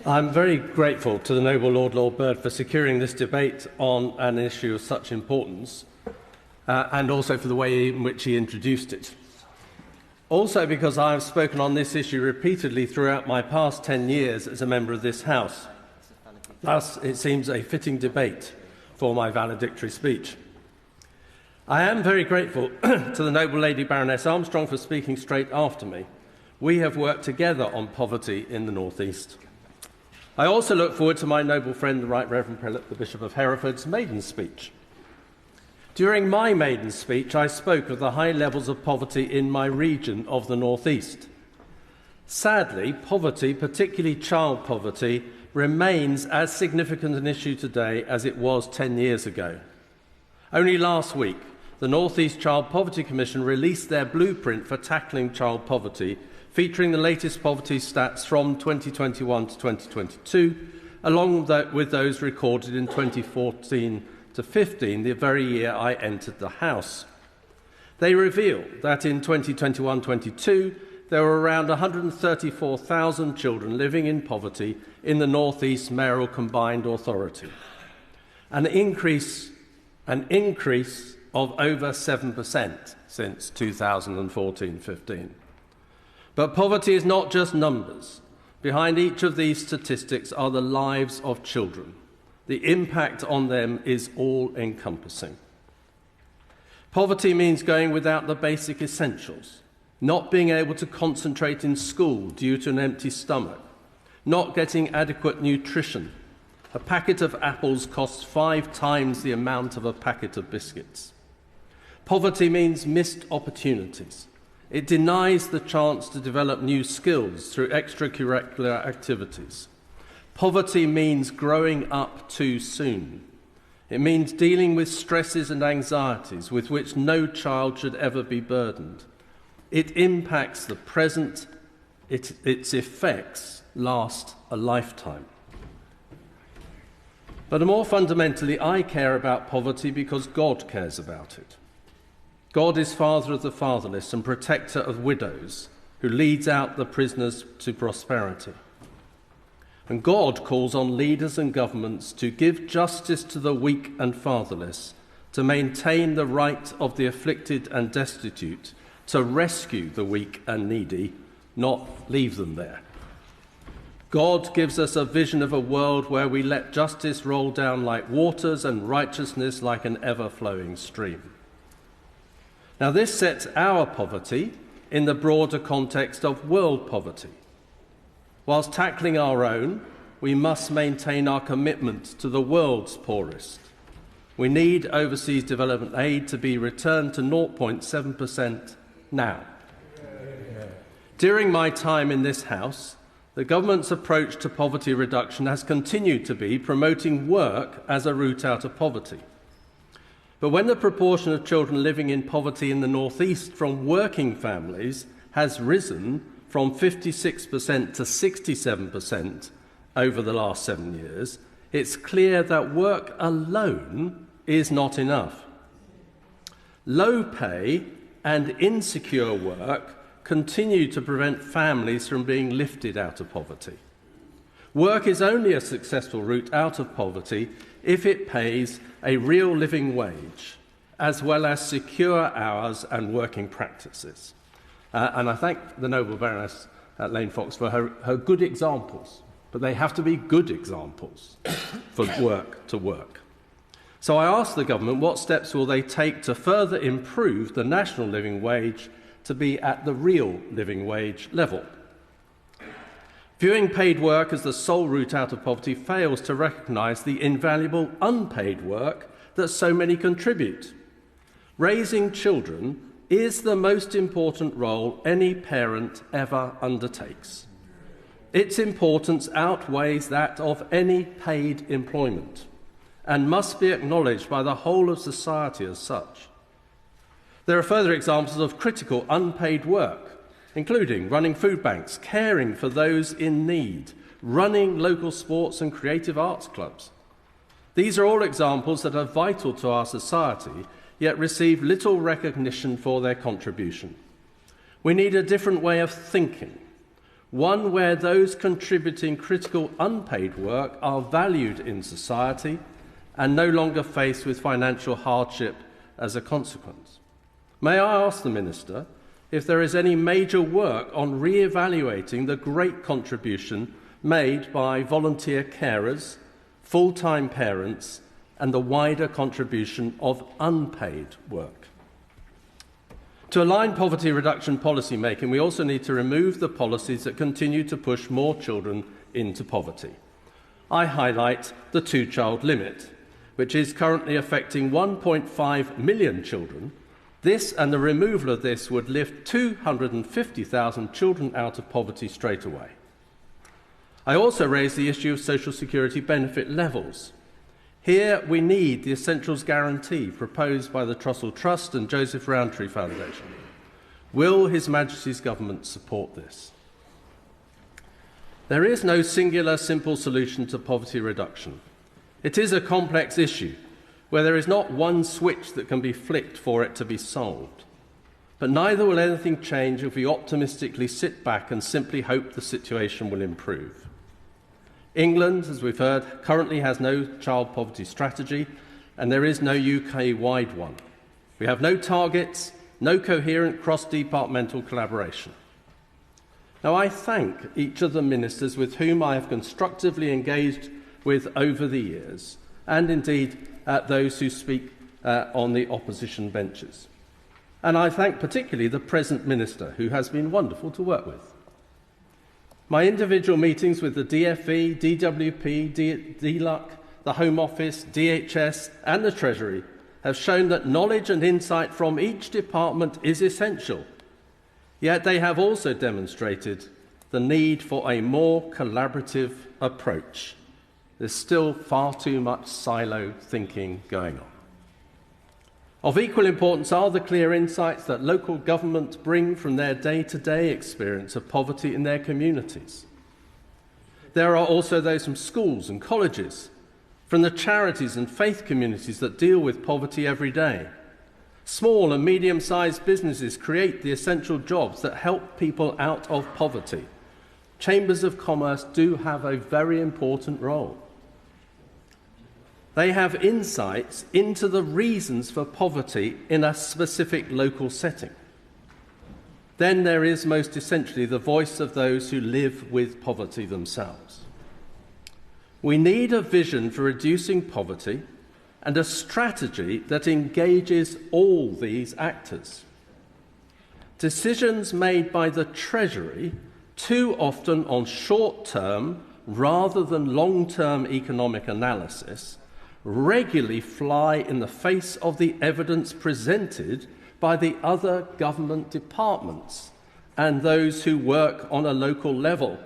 I'm very grateful to the Noble Lord Bird for securing this debate on an issue of such importance, and also for the way in which he introduced it. Also because I have spoken on this issue repeatedly throughout my past 10 years as a member of this House. Thus, it seems a fitting debate for my valedictory speech. I am very grateful to the Noble Lady Baroness Armstrong for speaking straight after me. We have worked together on poverty in the North East. I also look forward to my noble friend, the Right Reverend Prelate, the Bishop of Hereford's maiden speech. During my maiden speech, I spoke of the high levels of poverty in my region of the North East. Sadly, poverty, particularly child poverty, remains as significant an issue today as it was 10 years ago. Only last week, the North East Child Poverty Commission released their blueprint for tackling child poverty, featuring the latest poverty stats from 2021 to 2022, along with those recorded in 2014 to 15, the very year I entered the House. They reveal that in 2021-22, there were around 134,000 children living in poverty in the North East Mayoral Combined Authority, an increase of over 7% since 2014-15. But poverty is not just numbers. Behind each of these statistics are the lives of children. The impact on them is all-encompassing. Poverty means going without the basic essentials, not being able to concentrate in school due to an empty stomach, not getting adequate nutrition. A packet of apples costs 5 times the amount of a packet of biscuits. Poverty means missed opportunities. It denies the chance to develop new skills through extracurricular activities. Poverty means growing up too soon. It means dealing with stresses and anxieties with which no child should ever be burdened. It impacts the present. Its effects last a lifetime. But more fundamentally, I care about poverty because God cares about it. God is father of the fatherless and protector of widows, who leads out the prisoners to prosperity. And God calls on leaders and governments to give justice to the weak and fatherless, to maintain the right of the afflicted and destitute, to rescue the weak and needy, not leave them there. God gives us a vision of a world where we let justice roll down like waters and righteousness like an ever-flowing stream. Now, this sets our poverty in the broader context of world poverty. Whilst tackling our own, we must maintain our commitment to the world's poorest. We need overseas development aid to be returned to 0.7% now. During my time in this House, the government's approach to poverty reduction has continued to be promoting work as a route out of poverty. But when the proportion of children living in poverty in the North East from working families has risen from 56% to 67% over the last 7 years, it's clear that work alone is not enough. Low pay and insecure work continue to prevent families from being lifted out of poverty. Work is only a successful route out of poverty if it pays a real living wage, as well as secure hours and working practices. And I thank the Noble Baroness Lane Fox for her good examples, but they have to be good examples for work to work. So I asked the government, what steps will they take to further improve the national living wage to be at the real living wage level? Viewing paid work as the sole route out of poverty fails to recognise the invaluable unpaid work that so many contribute. Raising children is the most important role any parent ever undertakes. Its importance outweighs that of any paid employment and must be acknowledged by the whole of society as such. There are further examples of critical unpaid work, including running food banks, caring for those in need, running local sports and creative arts clubs. These are all examples that are vital to our society, yet receive little recognition for their contribution. We need a different way of thinking, one where those contributing critical unpaid work are valued in society and no longer faced with financial hardship as a consequence. May I ask the Minister if there is any major work on re-evaluating the great contribution made by volunteer carers, full-time parents, and the wider contribution of unpaid work. To align poverty reduction policy making, we also need to remove the policies that continue to push more children into poverty. I highlight the two-child limit, which is currently affecting 1.5 million children. This and the removal of this would lift 250,000 children out of poverty straight away. I also raise the issue of social security benefit levels. Here we need the Essentials Guarantee proposed by the Trussell Trust and Joseph Rowntree Foundation. Will His Majesty's Government support this? There is no singular simple solution to poverty reduction. It is a complex issue where there is not one switch that can be flicked for it to be solved. But neither will anything change if we optimistically sit back and simply hope the situation will improve. England, as we've heard, currently has no child poverty strategy, and there is no UK-wide one. We have no targets, no coherent cross-departmental collaboration. Now, I thank each of the ministers with whom I have constructively engaged with over the years, and indeed those who speak on the opposition benches. And I thank particularly the present minister, who has been wonderful to work with. My individual meetings with the DfE, DWP, DLUC, the Home Office, DHS and the Treasury have shown that knowledge and insight from each department is essential. Yet they have also demonstrated the need for a more collaborative approach. There's still far too much silo thinking going on. Of equal importance are the clear insights that local government bring from their day-to-day experience of poverty in their communities. There are also those from schools and colleges, from the charities and faith communities that deal with poverty every day. Small and medium-sized businesses create the essential jobs that help people out of poverty. Chambers of commerce do have a very important role. They have insights into the reasons for poverty in a specific local setting. Then there is most essentially the voice of those who live with poverty themselves. We need a vision for reducing poverty and a strategy that engages all these actors. Decisions made by the Treasury, too often on short-term rather than long-term economic analysis, regularly fly in the face of the evidence presented by the other government departments and those who work on a local level.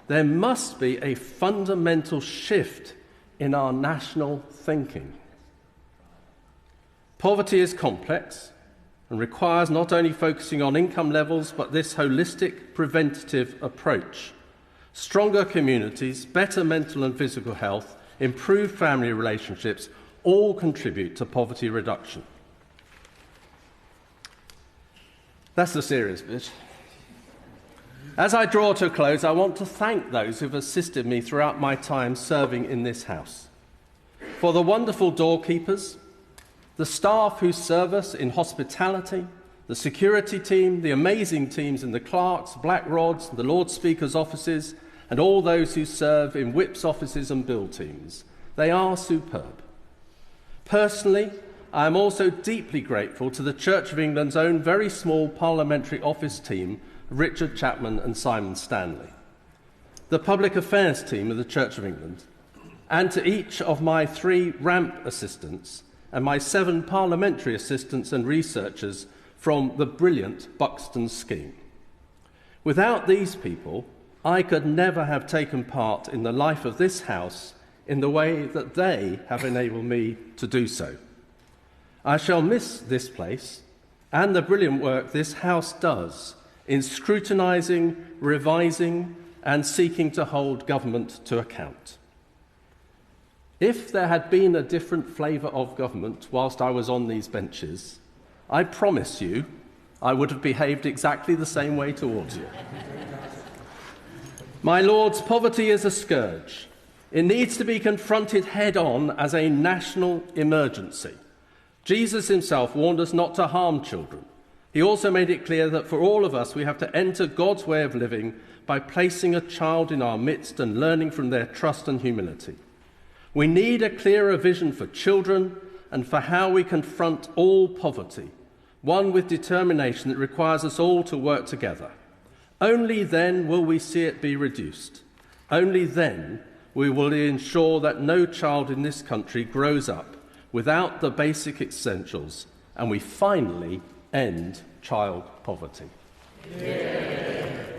There must be a fundamental shift in our national thinking. Poverty is complex and requires not only focusing on income levels, but this holistic preventative approach. Stronger communities, better mental and physical health, improved family relationships all contribute to poverty reduction. That's the serious bit. As I draw to a close, I want to thank those who have assisted me throughout my time serving in this House. For the wonderful doorkeepers, the staff who serve us in hospitality, the security team, the amazing teams in the clerks, black rods, the Lord Speaker's offices, and all those who serve in whips offices and bill teams. They are superb. Personally, I am also deeply grateful to the Church of England's own very small parliamentary office team, Richard Chapman and Simon Stanley, the public affairs team of the Church of England, and to each of my 3 ramp assistants and my 7 parliamentary assistants and researchers from the brilliant Buxton scheme. Without these people, I could never have taken part in the life of this House in the way that they have enabled me to do so. I shall miss this place and the brilliant work this House does in scrutinising, revising and seeking to hold government to account. If there had been a different flavour of government whilst I was on these benches, I promise you I would have behaved exactly the same way towards you. My lords, poverty is a scourge. It needs to be confronted head-on as a national emergency. Jesus himself warned us not to harm children. He also made it clear that for all of us, we have to enter God's way of living by placing a child in our midst and learning from their trust and humility. We need a clearer vision for children and for how we confront all poverty, one with determination that requires us all to work together. Only then will we see it be reduced. Only then we will ensure that no child in this country grows up without the basic essentials, and we finally end child poverty. Yeah.